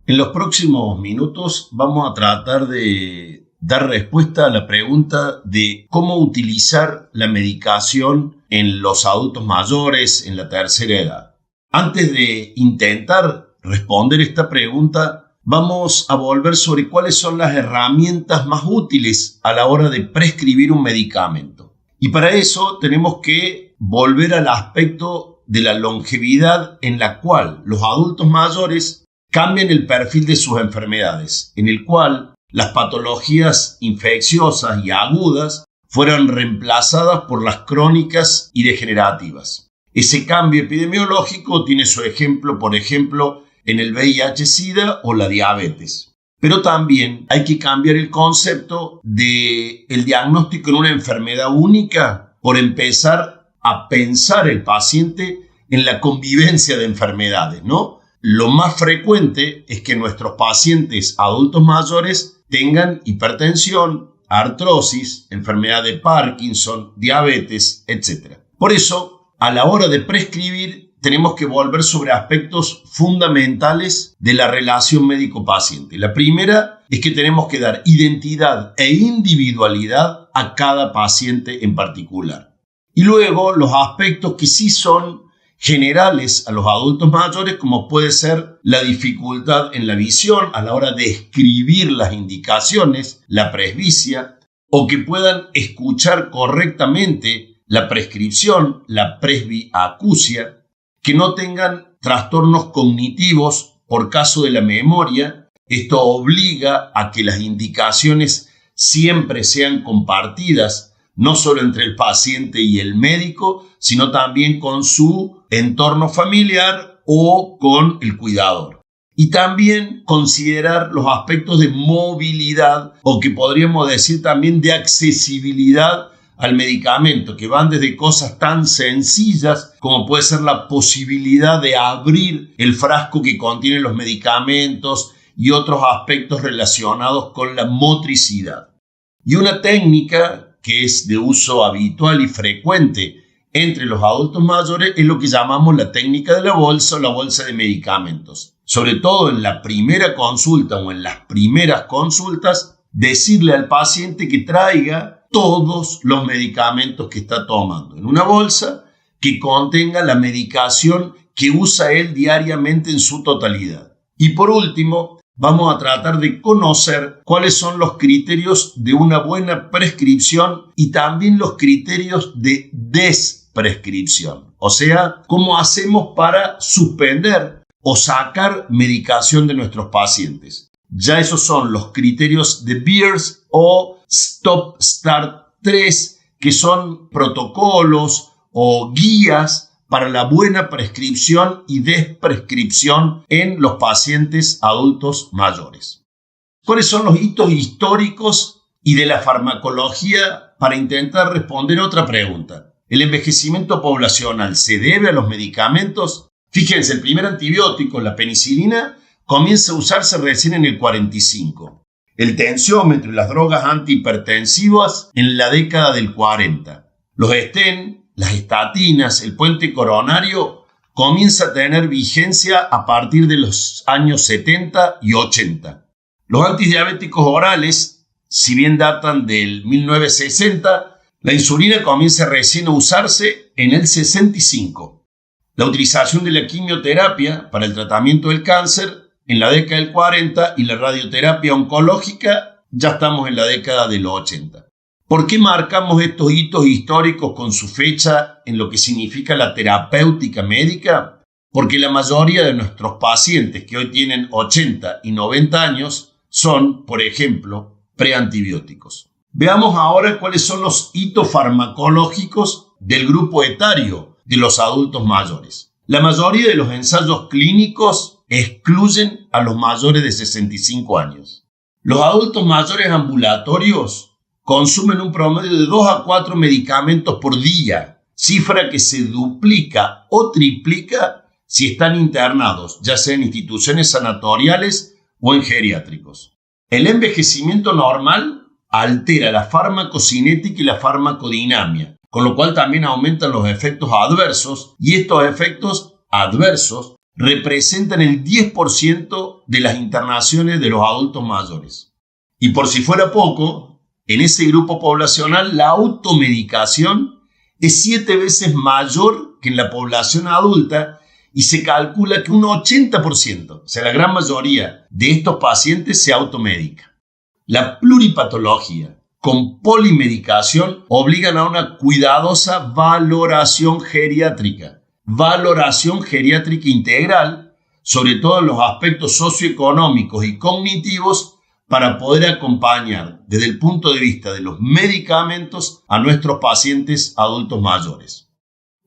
En los próximos minutos vamos a tratar de dar respuesta a la pregunta de cómo utilizar la medicación en los adultos mayores en la tercera edad. Antes de intentar responder esta pregunta, vamos a volver sobre cuáles son las herramientas más útiles a la hora de prescribir un medicamento. Y para eso tenemos que volver al aspecto de la longevidad en la cual los adultos mayores cambian el perfil de sus enfermedades, en el cual las patologías infecciosas y agudas fueron reemplazadas por las crónicas y degenerativas. Ese cambio epidemiológico tiene su ejemplo, por ejemplo, en el VIH-Sida o la diabetes. Pero también hay que cambiar el concepto del diagnóstico en una enfermedad única por empezar a pensar el paciente en la convivencia de enfermedades, ¿no? Lo más frecuente es que nuestros pacientes adultos mayores tengan hipertensión, artrosis, enfermedad de Parkinson, diabetes, etc. Por eso, a la hora de prescribir, tenemos que volver sobre aspectos fundamentales de la relación médico-paciente. La primera es que tenemos que dar identidad e individualidad a cada paciente en particular. Y luego los aspectos que sí son generales a los adultos mayores, como puede ser la dificultad en la visión a la hora de escribir las indicaciones, la presbicia, o que puedan escuchar correctamente la prescripción, la presbiacusia, que no tengan trastornos cognitivos por caso de la memoria. Esto obliga a que las indicaciones siempre sean compartidas, no solo entre el paciente y el médico, sino también con su entorno familiar o con el cuidador. Y también considerar los aspectos de movilidad, o que podríamos decir también de accesibilidad al medicamento, que van desde cosas tan sencillas como puede ser la posibilidad de abrir el frasco que contiene los medicamentos y otros aspectos relacionados con la motricidad. Y una técnica que es de uso habitual y frecuente entre los adultos mayores es lo que llamamos la técnica de la bolsa o la bolsa de medicamentos. Sobre todo en la primera consulta o en las primeras consultas, decirle al paciente que traiga todos los medicamentos que está tomando en una bolsa que contenga la medicación que usa él diariamente en su totalidad. Y por último, vamos a tratar de conocer cuáles son los criterios de una buena prescripción y también los criterios de desprescripción. O sea, cómo hacemos para suspender o sacar medicación de nuestros pacientes. Ya esos son los criterios de Beers o Stop Start 3, que son protocolos o guías para la buena prescripción y desprescripción en los pacientes adultos mayores. ¿Cuáles son los hitos históricos y de la farmacología para intentar responder otra pregunta? ¿El envejecimiento poblacional se debe a los medicamentos? Fíjense, el primer antibiótico, la penicilina, comienza a usarse recién en el 45. El tensiómetro y las drogas antihipertensivas en la década del 40. Los estén, las estatinas, el puente coronario comienza a tener vigencia a partir de los años 70 y 80. Los antidiabéticos orales, si bien datan del 1960, la insulina comienza recién a usarse en el 65. La utilización de la quimioterapia para el tratamiento del cáncer en la década del 40 y la radioterapia oncológica ya estamos en la década de los 80. ¿Por qué marcamos estos hitos históricos con su fecha en lo que significa la terapéutica médica? Porque la mayoría de nuestros pacientes que hoy tienen 80 y 90 años son, por ejemplo, preantibióticos. Veamos ahora cuáles son los hitos farmacológicos del grupo etario de los adultos mayores. La mayoría de los ensayos clínicos excluyen a los mayores de 65 años. Los adultos mayores ambulatorios consumen un promedio de 2 a 4 medicamentos por día, cifra que se duplica o triplica si están internados, ya sea en instituciones sanatoriales o en geriátricos. El envejecimiento normal altera la farmacocinética y la farmacodinamia, con lo cual también aumentan los efectos adversos, y estos efectos adversos representan el 10% de las internaciones de los adultos mayores. Y por si fuera poco, en ese grupo poblacional la automedicación es 7 veces mayor que en la población adulta y se calcula que un 80%, o sea, la gran mayoría de estos pacientes se automedica. La pluripatología con polimedicación obligan a una cuidadosa valoración geriátrica integral, sobre todo en los aspectos socioeconómicos y cognitivos, para poder acompañar desde el punto de vista de los medicamentos a nuestros pacientes adultos mayores.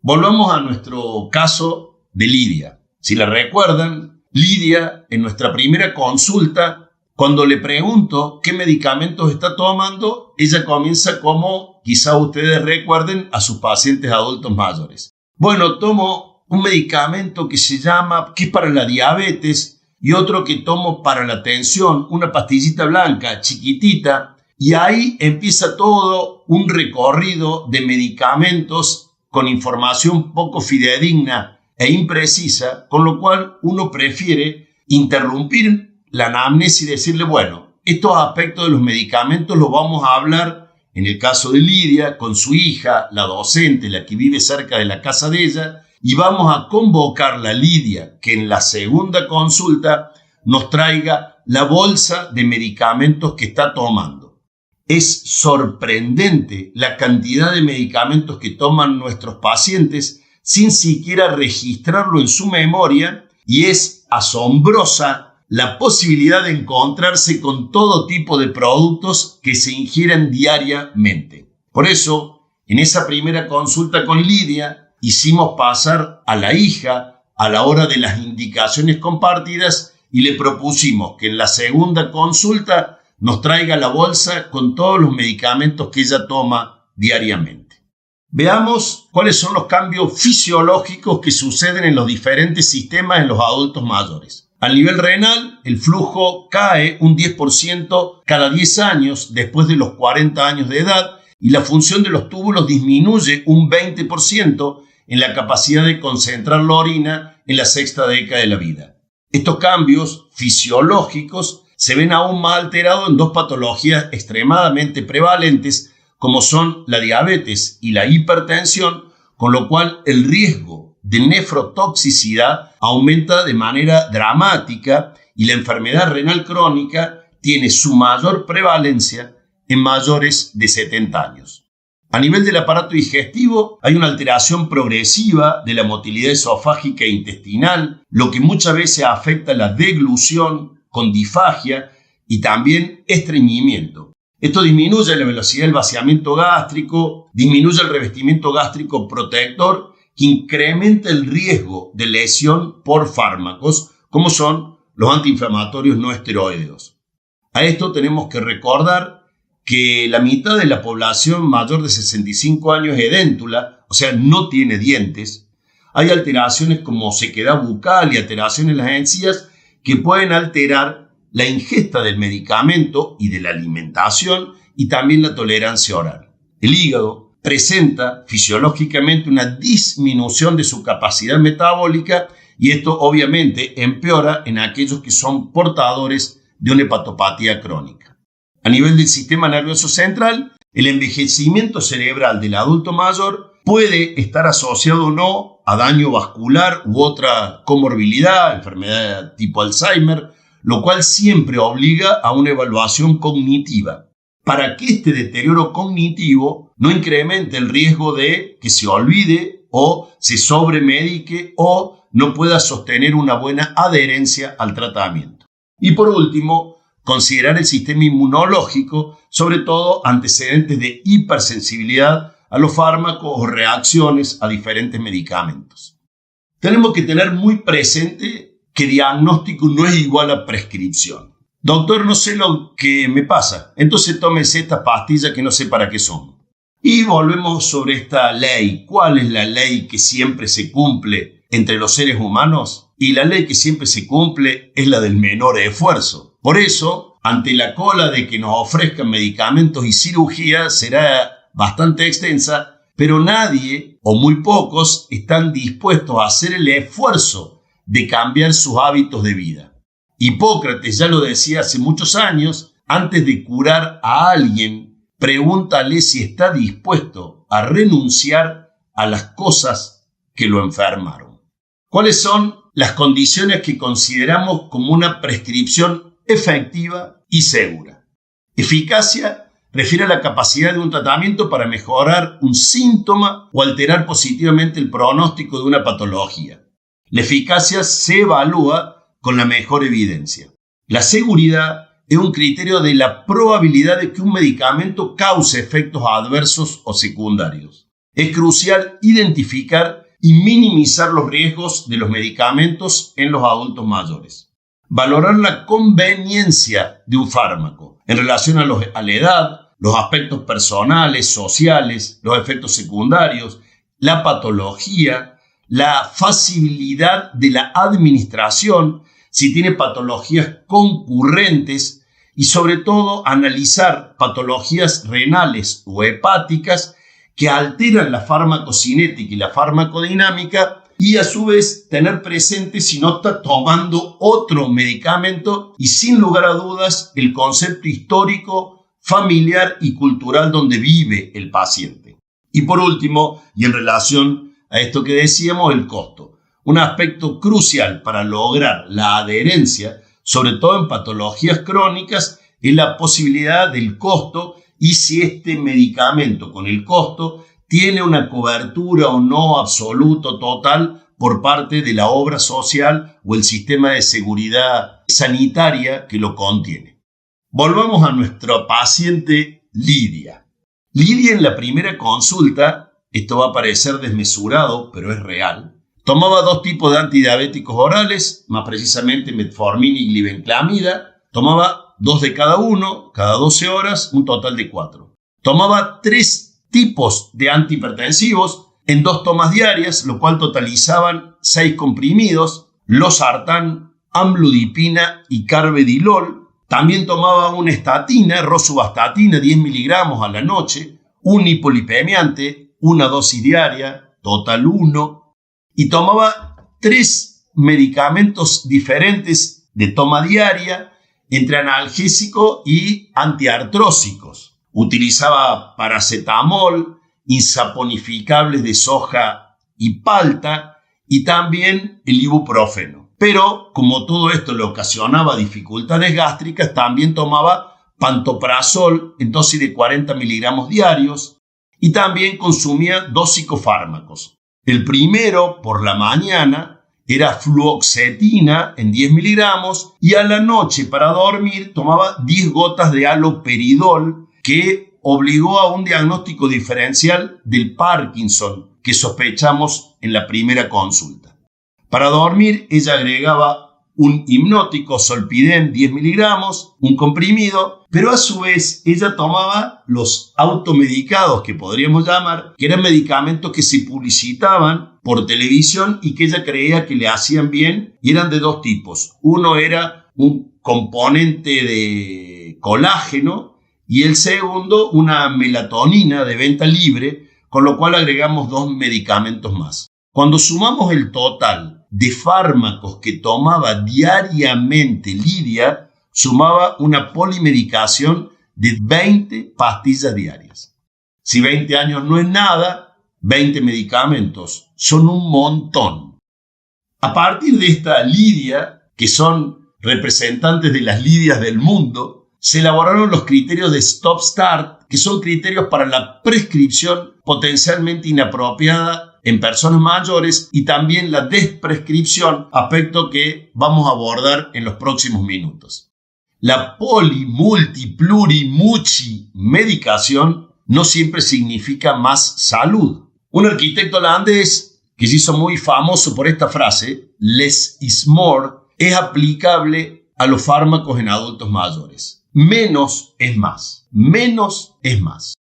Volvamos a nuestro caso de Lidia. Si la recuerdan, Lidia, en nuestra primera consulta, cuando le pregunto qué medicamentos está tomando, ella comienza como quizá ustedes recuerden a sus pacientes adultos mayores. Bueno, tomo un medicamento que es para la diabetes y otro que tomo para la tensión, una pastillita blanca chiquitita, y ahí empieza todo un recorrido de medicamentos con información poco fidedigna e imprecisa, con lo cual uno prefiere interrumpir la anamnesis y decirle, bueno, estos aspectos de los medicamentos los vamos a hablar, en el caso de Lidia, con su hija, la docente, la que vive cerca de la casa de ella, y vamos a convocarla a Lidia, que en la segunda consulta nos traiga la bolsa de medicamentos que está tomando. Es sorprendente la cantidad de medicamentos que toman nuestros pacientes sin siquiera registrarlo en su memoria, y es asombrosa la posibilidad de encontrarse con todo tipo de productos que se ingieren diariamente. Por eso, en esa primera consulta con Lidia, hicimos pasar a la hija a la hora de las indicaciones compartidas y le propusimos que en la segunda consulta nos traiga la bolsa con todos los medicamentos que ella toma diariamente. Veamos cuáles son los cambios fisiológicos que suceden en los diferentes sistemas en los adultos mayores. A nivel renal, el flujo cae un 10% cada 10 años después de los 40 años de edad y la función de los túbulos disminuye un 20% en la capacidad de concentrar la orina en la sexta década de la vida. Estos cambios fisiológicos se ven aún más alterados en dos patologías extremadamente prevalentes como son la diabetes y la hipertensión, con lo cual el riesgo de nefrotoxicidad aumenta de manera dramática y la enfermedad renal crónica tiene su mayor prevalencia en mayores de 70 años. A nivel del aparato digestivo hay una alteración progresiva de la motilidad esofágica e intestinal, lo que muchas veces afecta la deglución con disfagia y también estreñimiento. Esto disminuye la velocidad del vaciamiento gástrico, disminuye el revestimiento gástrico protector, que incrementa el riesgo de lesión por fármacos, como son los antiinflamatorios no esteroideos. A esto tenemos que recordar que la mitad de la población mayor de 65 años es edéntula, o sea, no tiene dientes. Hay alteraciones como sequedad bucal y alteraciones en las encías que pueden alterar la ingesta del medicamento y de la alimentación y también la tolerancia oral. El hígado presenta fisiológicamente una disminución de su capacidad metabólica y esto obviamente empeora en aquellos que son portadores de una hepatopatía crónica. A nivel del sistema nervioso central, el envejecimiento cerebral del adulto mayor puede estar asociado o no a daño vascular u otra comorbilidad, enfermedad tipo Alzheimer, lo cual siempre obliga a una evaluación cognitiva para que este deterioro cognitivo no incremente el riesgo de que se olvide o se sobremedique o no pueda sostener una buena adherencia al tratamiento. Y por último, considerar el sistema inmunológico, sobre todo antecedentes de hipersensibilidad a los fármacos o reacciones a diferentes medicamentos. Tenemos que tener muy presente que diagnóstico no es igual a prescripción. Doctor, no sé lo que me pasa, entonces tómese estas pastillas que no sé para qué son. Y volvemos sobre esta ley. ¿Cuál es la ley que siempre se cumple entre los seres humanos? Y la ley que siempre se cumple es la del menor esfuerzo. Por eso, ante la cola de que nos ofrezcan medicamentos y cirugía será bastante extensa, pero nadie o muy pocos están dispuestos a hacer el esfuerzo de cambiar sus hábitos de vida. Hipócrates ya lo decía hace muchos años: antes de curar a alguien, pregúntale si está dispuesto a renunciar a las cosas que lo enfermaron. ¿Cuáles son las condiciones que consideramos como una prescripción efectiva y segura? Eficacia refiere a la capacidad de un tratamiento para mejorar un síntoma o alterar positivamente el pronóstico de una patología. La eficacia se evalúa con la mejor evidencia. La seguridad es un criterio de la probabilidad de que un medicamento cause efectos adversos o secundarios. Es crucial identificar y minimizar los riesgos de los medicamentos en los adultos mayores. Valorar la conveniencia de un fármaco en relación a la edad, los aspectos personales, sociales, los efectos secundarios, la patología, la facilidad de la administración, si tiene patologías concurrentes, y sobre todo analizar patologías renales o hepáticas que alteran la farmacocinética y la farmacodinámica, y a su vez tener presente si no está tomando otro medicamento y, sin lugar a dudas, el concepto histórico, familiar y cultural donde vive el paciente. Y por último, y en relación a esto que decíamos, el costo. Un aspecto crucial para lograr la adherencia, sobre todo en patologías crónicas, es la posibilidad del costo y si este medicamento con el costo tiene una cobertura o no absoluta, total, por parte de la obra social o el sistema de seguridad sanitaria que lo contiene. Volvamos a nuestra paciente Lidia. Lidia, en la primera consulta, esto va a parecer desmesurado, pero es real, tomaba 2 tipos de antidiabéticos orales, más precisamente metformina y glibenclamida. Tomaba 2 de cada uno, cada 12 horas, un total de 4. Tomaba 3 tipos de antihipertensivos en 2 tomas diarias, lo cual totalizaban 6 comprimidos: losartán, amlodipina y carvedilol. También tomaba una estatina, rosuvastatina, 10 miligramos a la noche, un hipolipemiante, una dosis diaria, total 1. Y tomaba 3 medicamentos diferentes de toma diaria, entre analgésico y antiartrósicos. Utilizaba paracetamol, insaponificables de soja y palta, y también el ibuprofeno. Pero, como todo esto le ocasionaba dificultades gástricas, también tomaba pantoprazol en dosis de 40 miligramos diarios, y también consumía 2 psicofármacos. El primero, por la mañana, era fluoxetina en 10 miligramos, y a la noche, para dormir, tomaba 10 gotas de haloperidol, que obligó a un diagnóstico diferencial del Parkinson que sospechamos en la primera consulta. Para dormir, ella agregaba un hipnótico, Zolpidem, 10 miligramos, un comprimido, pero a su vez ella tomaba los automedicados, que podríamos llamar, que eran medicamentos que se publicitaban por televisión y que ella creía que le hacían bien, y eran de 2 tipos. Uno era un componente de colágeno y el segundo una melatonina de venta libre, con lo cual agregamos 2 medicamentos más. Cuando sumamos el total de fármacos que tomaba diariamente Lidia, sumaba una polimedicación de 20 pastillas diarias. Si 20 años no es nada, 20 medicamentos son un montón. A partir de esta Lidia, que son representantes de las Lidias del mundo, se elaboraron los criterios de Stop-Start, que son criterios para la prescripción potencialmente inapropiada en personas mayores, y también la desprescripción, aspecto que vamos a abordar en los próximos minutos. La poli, multi, pluri, muchi medicación no siempre significa más salud. Un arquitecto holandés que se hizo muy famoso por esta frase, less is more, es aplicable a los fármacos en adultos mayores. Menos es más. Menos es más.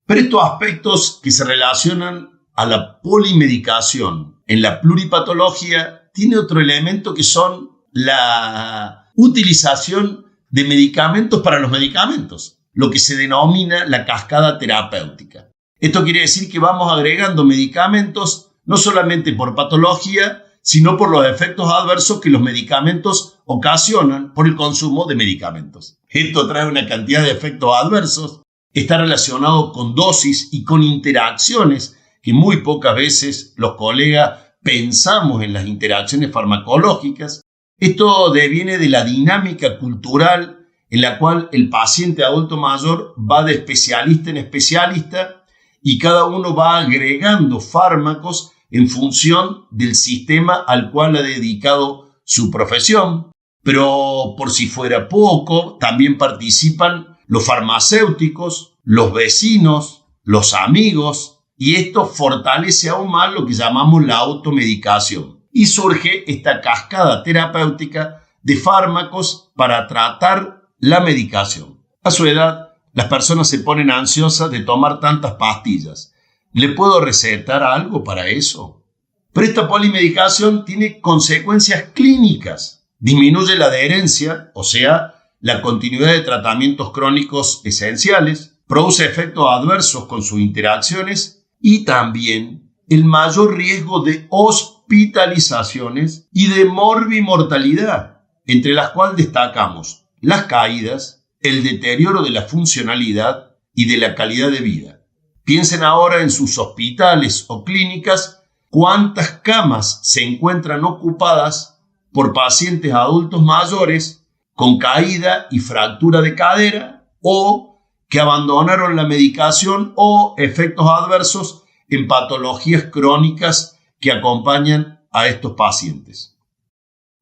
Pero estos aspectos que se relacionan a la polimedicación en la pluripatología tiene otro elemento, que son la utilización de medicamentos para los medicamentos, lo que se denomina la cascada terapéutica. Esto quiere decir que vamos agregando medicamentos no solamente por patología, sino por los efectos adversos que los medicamentos ocasionan por el consumo de medicamentos. Esto trae una cantidad de efectos adversos, está relacionado con dosis y con interacciones que muy pocas veces los colegas pensamos en las interacciones farmacológicas. Esto deviene de la dinámica cultural en la cual el paciente adulto mayor va de especialista en especialista y cada uno va agregando fármacos en función del sistema al cual ha dedicado su profesión. Pero por si fuera poco, también participan los farmacéuticos, los vecinos, los amigos, y esto fortalece aún más lo que llamamos la automedicación. Y surge esta cascada terapéutica de fármacos para tratar la medicación. A su edad, las personas se ponen ansiosas de tomar tantas pastillas. ¿Le puedo recetar algo para eso? Pero esta polimedicación tiene consecuencias clínicas. Disminuye la adherencia, o sea, la continuidad de tratamientos crónicos esenciales, produce efectos adversos con sus interacciones y también el mayor riesgo de hospitalizaciones y de morbimortalidad, entre las cuales destacamos las caídas, el deterioro de la funcionalidad y de la calidad de vida. Piensen ahora en sus hospitales o clínicas cuántas camas se encuentran ocupadas por pacientes adultos mayores con caída y fractura de cadera o que abandonaron la medicación o efectos adversos en patologías crónicas que acompañan a estos pacientes.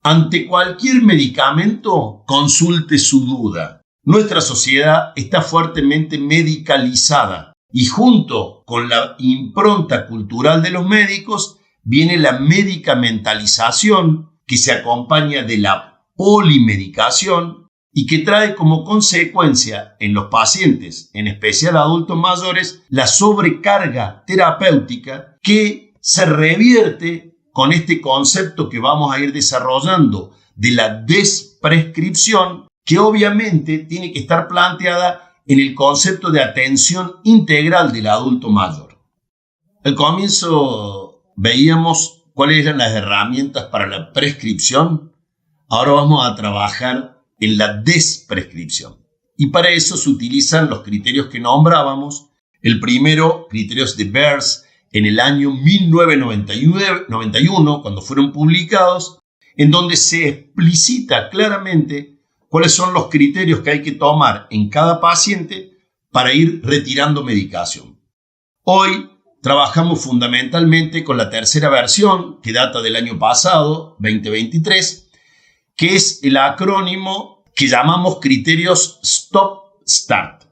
Ante cualquier medicamento, consulte su duda. Nuestra sociedad está fuertemente medicalizada y junto con la impronta cultural de los médicos viene la medicamentalización que se acompaña de la polimedicación y que trae como consecuencia en los pacientes, en especial adultos mayores, la sobrecarga terapéutica que se revierte con este concepto que vamos a ir desarrollando de la desprescripción, que obviamente tiene que estar planteada en el concepto de atención integral del adulto mayor. Al comienzo veíamos cuáles eran las herramientas para la prescripción. Ahora vamos a trabajar en la desprescripción. Y para eso se utilizan los criterios que nombrábamos. El primero, criterios de Beers, en el año 1991, cuando fueron publicados, en donde se explicita claramente cuáles son los criterios que hay que tomar en cada paciente para ir retirando medicación. Hoy trabajamos fundamentalmente con la tercera versión, que data del año pasado, 2023, que es el acrónimo que llamamos criterios Stop-Start.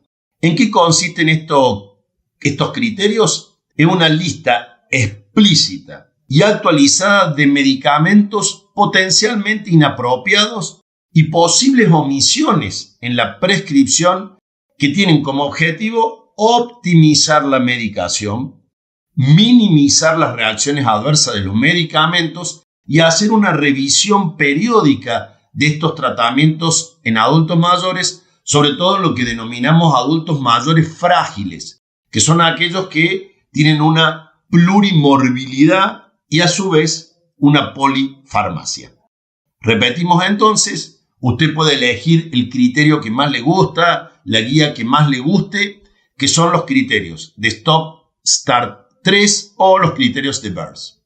¿En qué consisten estos criterios? En una lista explícita y actualizada de medicamentos potencialmente inapropiados y posibles omisiones en la prescripción que tienen como objetivo optimizar la medicación, minimizar las reacciones adversas de los medicamentos y hacer una revisión periódica de estos tratamientos en adultos mayores, sobre todo lo que denominamos adultos mayores frágiles, que son aquellos que tienen una plurimorbilidad y a su vez una polifarmacia. Repetimos entonces, usted puede elegir el criterio que más le gusta, la guía que más le guste, que son los criterios de Stop, Start 3 o los criterios de Beers.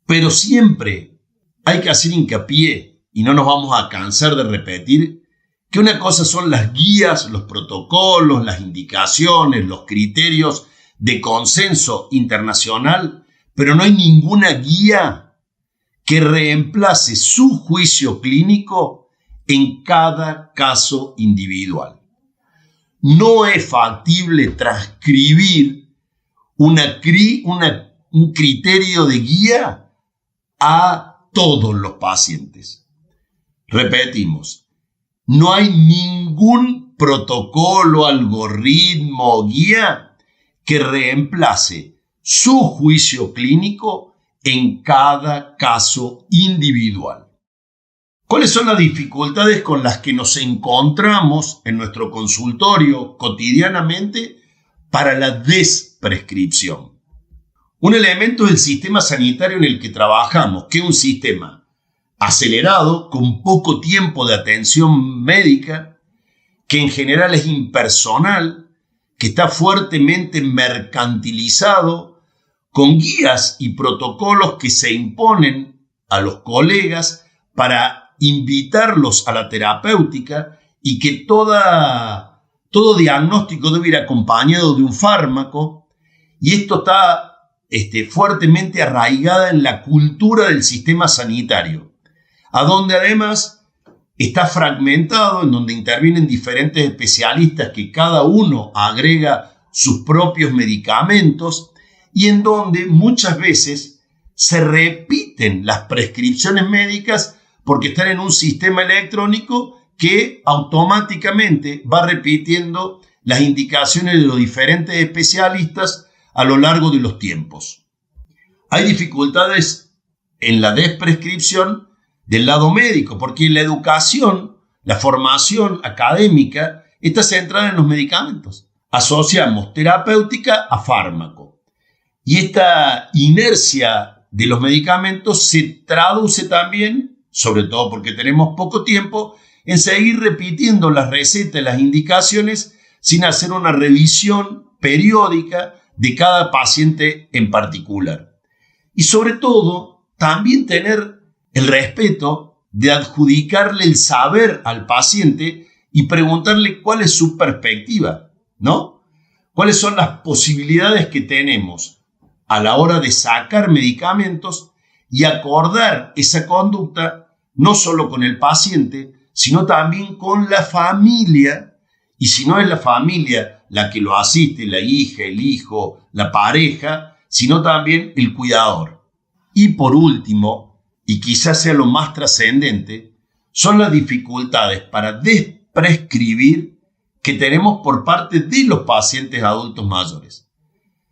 Pero siempre hay que hacer hincapié, y no nos vamos a cansar de repetir, que una cosa son las guías, los protocolos, las indicaciones, los criterios de consenso internacional, pero no hay ninguna guía que reemplace su juicio clínico en cada caso individual. No es factible transcribir un criterio de guía a todos los pacientes. Repetimos, no hay ningún protocolo, algoritmo o guía que reemplace su juicio clínico en cada caso individual. ¿Cuáles son las dificultades con las que nos encontramos en nuestro consultorio cotidianamente para la desprescripción? Un elemento es el sistema sanitario en el que trabajamos, que es un sistema acelerado, con poco tiempo de atención médica, que en general es impersonal, que está fuertemente mercantilizado, con guías y protocolos que se imponen a los colegas para invitarlos a la terapéutica y que todo diagnóstico debe ir acompañado de un fármaco, y esto está fuertemente arraigada en la cultura del sistema sanitario, a donde además está fragmentado, en donde intervienen diferentes especialistas que cada uno agrega sus propios medicamentos y en donde muchas veces se repiten las prescripciones médicas porque están en un sistema electrónico que automáticamente va repitiendo las indicaciones de los diferentes especialistas a lo largo de los tiempos. Hay dificultades en la desprescripción del lado médico, porque la educación, la formación académica está centrada en los medicamentos. Asociamos terapéutica a fármaco. Y esta inercia de los medicamentos se traduce también, sobre todo porque tenemos poco tiempo, en seguir repitiendo las recetas, las indicaciones, sin hacer una revisión periódica de cada paciente en particular. Y sobre todo, también tener el respeto de adjudicarle el saber al paciente y preguntarle cuál es su perspectiva, ¿no? ¿Cuáles son las posibilidades que tenemos a la hora de sacar medicamentos y acordar esa conducta no solo con el paciente, sino también con la familia? Y si no es la familia la que lo asiste, la hija, el hijo, la pareja, sino también el cuidador. Y por último, y quizás sea lo más trascendente, son las dificultades para desprescribir que tenemos por parte de los pacientes adultos mayores.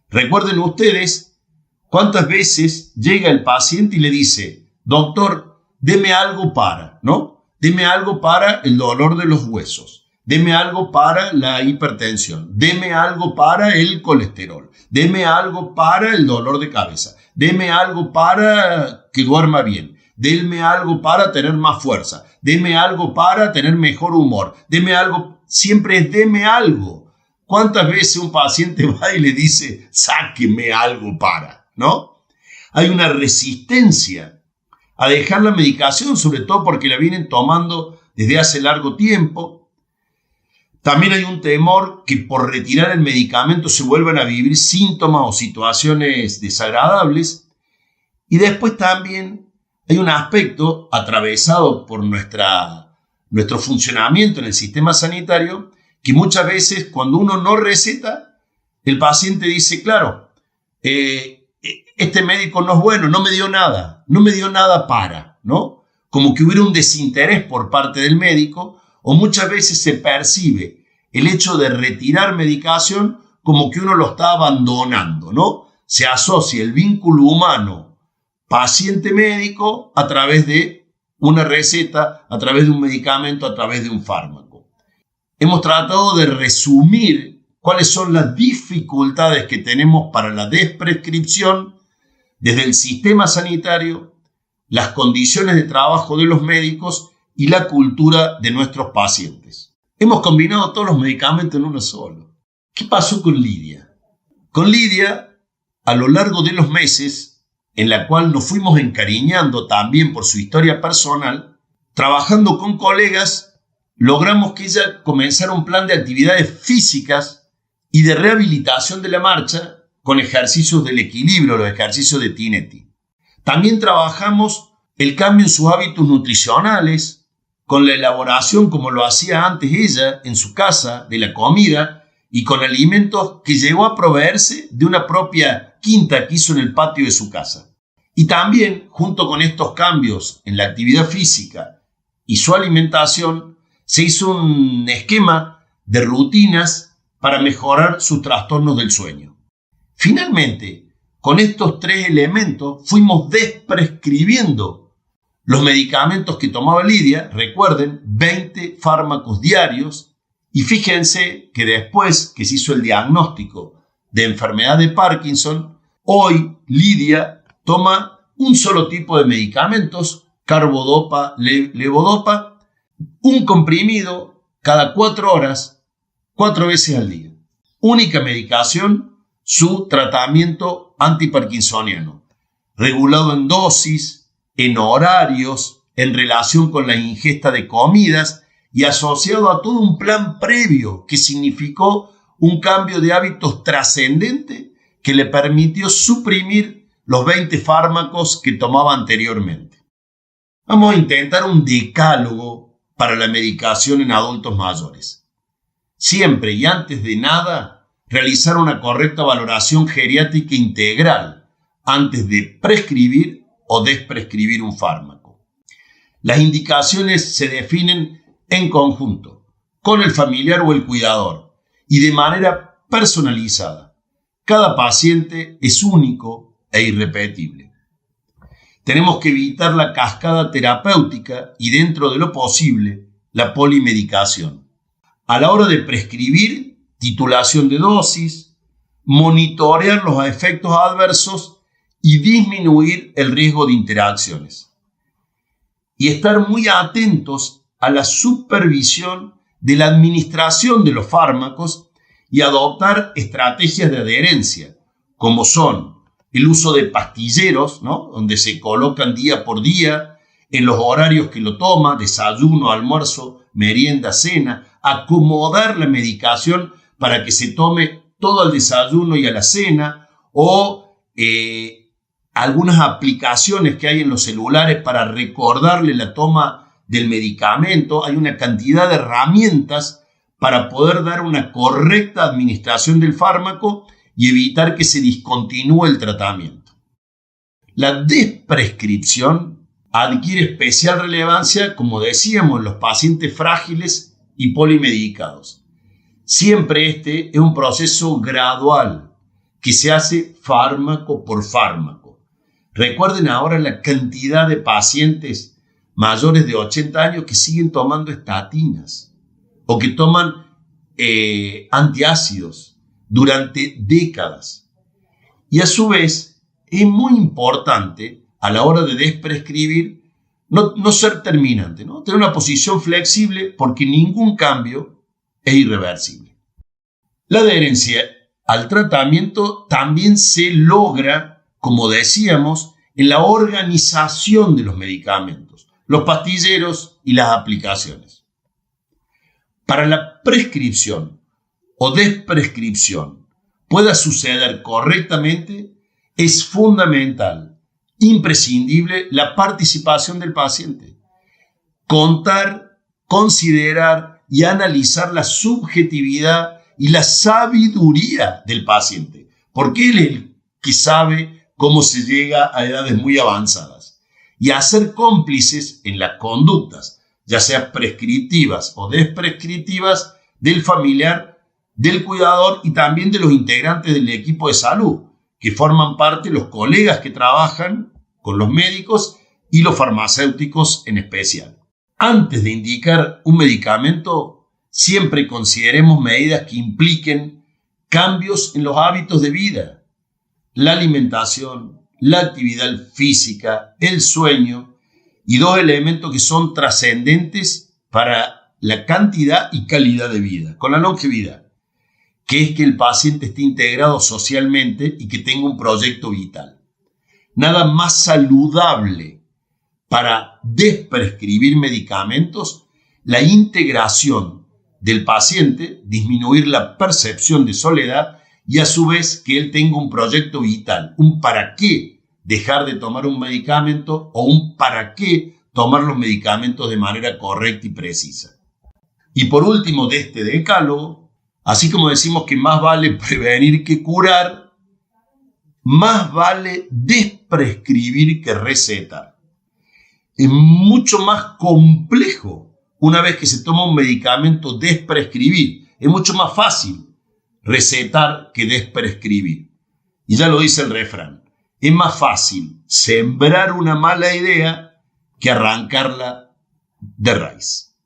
Recuerden ustedes cuántas veces llega el paciente y le dice: doctor, deme algo para, ¿no? Deme algo para el dolor de los huesos, deme algo para la hipertensión, deme algo para el colesterol, deme algo para el dolor de cabeza, deme algo para que duerma bien, deme algo para tener más fuerza, deme algo para tener mejor humor, deme algo, siempre es deme algo. ¿Cuántas veces un paciente va y le dice sáqueme algo para, ¿no? Hay una resistencia a dejar la medicación, sobre todo porque la vienen tomando desde hace largo tiempo. También hay un temor que por retirar el medicamento se vuelvan a vivir síntomas o situaciones desagradables. Y después también hay un aspecto atravesado por nuestro funcionamiento en el sistema sanitario, que muchas veces cuando uno no receta, el paciente dice: claro, este médico no es bueno, no me dio nada para, ¿no? Como que hubiera un desinterés por parte del médico, o muchas veces se percibe el hecho de retirar medicación como que uno lo está abandonando, ¿no? Se asocia el vínculo humano paciente-médico a través de una receta, a través de un medicamento, a través de un fármaco. Hemos tratado de resumir cuáles son las dificultades que tenemos para la desprescripción desde el sistema sanitario, las condiciones de trabajo de los médicos y la cultura de nuestros pacientes. Hemos combinado todos los medicamentos en uno solo. ¿Qué pasó con Lidia? Con Lidia, a lo largo de los meses, en la cual nos fuimos encariñando también por su historia personal, trabajando con colegas, logramos que ella comenzara un plan de actividades físicas y de rehabilitación de la marcha con ejercicios del equilibrio, los ejercicios de Tinetti. También trabajamos el cambio en sus hábitos nutricionales, con la elaboración, como lo hacía antes ella, en su casa, de la comida, y con alimentos que llegó a proveerse de una propia quinta que hizo en el patio de su casa. Y también, junto con estos cambios en la actividad física y su alimentación, se hizo un esquema de rutinas para mejorar sus trastornos del sueño. Finalmente, con estos tres elementos fuimos desprescribiendo los medicamentos que tomaba Lidia. Recuerden, 20 fármacos diarios, y fíjense que después que se hizo el diagnóstico de enfermedad de Parkinson, Hoy Lidia toma un solo tipo de medicamentos, carbodopa, levodopa, un comprimido cada 4 horas, 4 veces al día. Única medicación, su tratamiento antiparkinsoniano, regulado en dosis, en horarios, en relación con la ingesta de comidas y asociado a todo un plan previo que significó un cambio de hábitos trascendente que le permitió suprimir los 20 fármacos que tomaba anteriormente. Vamos a intentar un decálogo para la medicación en adultos mayores. Siempre y antes de nada, realizar una correcta valoración geriátrica integral antes de prescribir o desprescribir un fármaco. Las indicaciones se definen en conjunto, con el familiar o el cuidador, y de manera personalizada. Cada paciente es único e irrepetible. Tenemos que evitar la cascada terapéutica y, dentro de lo posible, la polimedicación. A la hora de prescribir, titulación de dosis, monitorear los efectos adversos y disminuir el riesgo de interacciones. Y estar muy atentos a la supervisión de la administración de los fármacos y adoptar estrategias de adherencia, como son el uso de pastilleros, ¿no?, donde se colocan día por día, en los horarios que lo toma, desayuno, almuerzo, merienda, cena, acomodar la medicación para que se tome todo al desayuno y a la cena, o algunas aplicaciones que hay en los celulares para recordarle la toma del medicamento. Hay una cantidad de herramientas para poder dar una correcta administración del fármaco y evitar que se discontinúe el tratamiento. La desprescripción adquiere especial relevancia, como decíamos, en los pacientes frágiles y polimedicados. Siempre este es un proceso gradual que se hace fármaco por fármaco. Recuerden ahora la cantidad de pacientes mayores de 80 años que siguen tomando estatinas o que toman antiácidos durante décadas. Y a su vez es muy importante a la hora de desprescribir no ser terminante, ¿no? Tener una posición flexible, porque ningún cambio es irreversible. La adherencia al tratamiento también se logra, como decíamos, en la organización de los medicamentos, los pastilleros y las aplicaciones. Para la prescripción o desprescripción pueda suceder correctamente, es fundamental, imprescindible, la participación del paciente. Contar, considerar y analizar la subjetividad y la sabiduría del paciente, porque él es el que sabe cómo se llega a edades muy avanzadas, y hacer cómplices en las conductas, ya sea prescriptivas o desprescriptivas, del familiar, del cuidador y también de los integrantes del equipo de salud, que forman parte los colegas que trabajan con los médicos y los farmacéuticos en especial. Antes de indicar un medicamento, siempre consideremos medidas que impliquen cambios en los hábitos de vida, la alimentación, la actividad física, el sueño, y 2 elementos que son trascendentes para la cantidad y calidad de vida, con la longevidad, que es que el paciente esté integrado socialmente y que tenga un proyecto vital. Nada más saludable para desprescribir medicamentos, la integración del paciente, disminuir la percepción de soledad y a su vez que él tenga un proyecto vital, un para qué dejar de tomar un medicamento o un para qué tomar los medicamentos de manera correcta y precisa. Y por último de este decálogo, así como decimos que más vale prevenir que curar, más vale desprescribir que recetar. Es mucho más complejo una vez que se toma un medicamento desprescribir. Es mucho más fácil recetar que desprescribir. Y ya lo dice el refrán. Es más fácil sembrar una mala idea que arrancarla de raíz.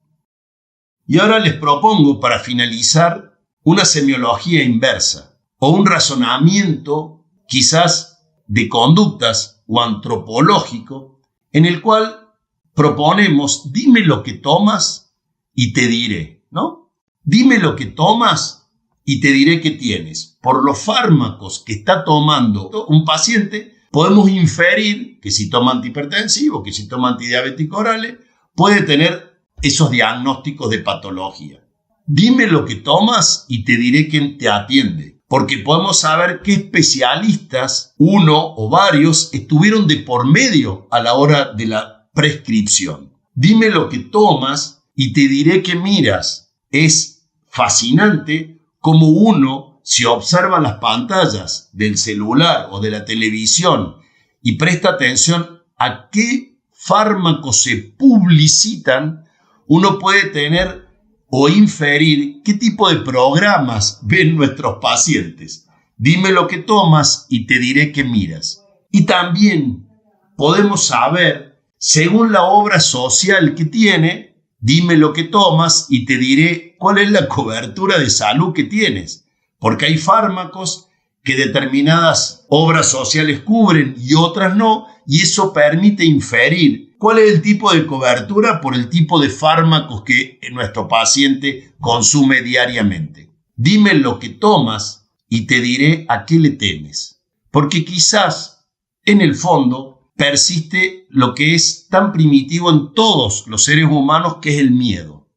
Y ahora les propongo, para finalizar, una semiología inversa o un razonamiento quizás de conductas o antropológico en el cual proponemos, dime lo que tomas y te diré, ¿no? Dime lo que tomas y te diré qué tienes. Por los fármacos que está tomando un paciente, podemos inferir que si toma antihipertensivo, que si toma antidiabéticos orales, puede tener esos diagnósticos de patología. Dime lo que tomas y te diré quién te atiende, porque podemos saber qué especialistas, uno o varios, estuvieron de por medio a la hora de la prescripción. Dime lo que tomas y te diré qué miras. Es fascinante cómo uno, si observa las pantallas del celular o de la televisión y presta atención a qué fármacos se publicitan, uno puede tener o inferir qué tipo de programas ven nuestros pacientes. Dime lo que tomas y te diré qué miras. Y también podemos saber, según la obra social que tiene, dime lo que tomas y te diré cuál es la cobertura de salud que tienes. Porque hay fármacos que determinadas obras sociales cubren y otras no, y eso permite inferir cuál es el tipo de cobertura por el tipo de fármacos que nuestro paciente consume diariamente. Dime lo que tomas y te diré a qué le temes. Porque quizás, en el fondo, persiste lo que es tan primitivo en todos los seres humanos, que es el miedo.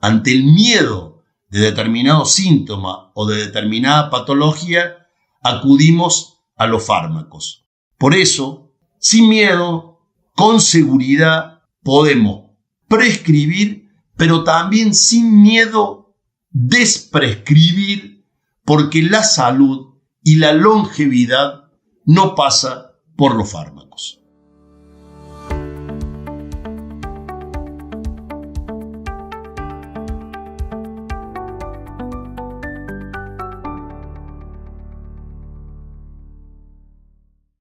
Ante el miedo de determinado síntoma o de determinada patología, acudimos a los fármacos. Por eso, sin miedo, con seguridad, podemos prescribir, pero también sin miedo desprescribir, porque la salud y la longevidad no pasa por los fármacos.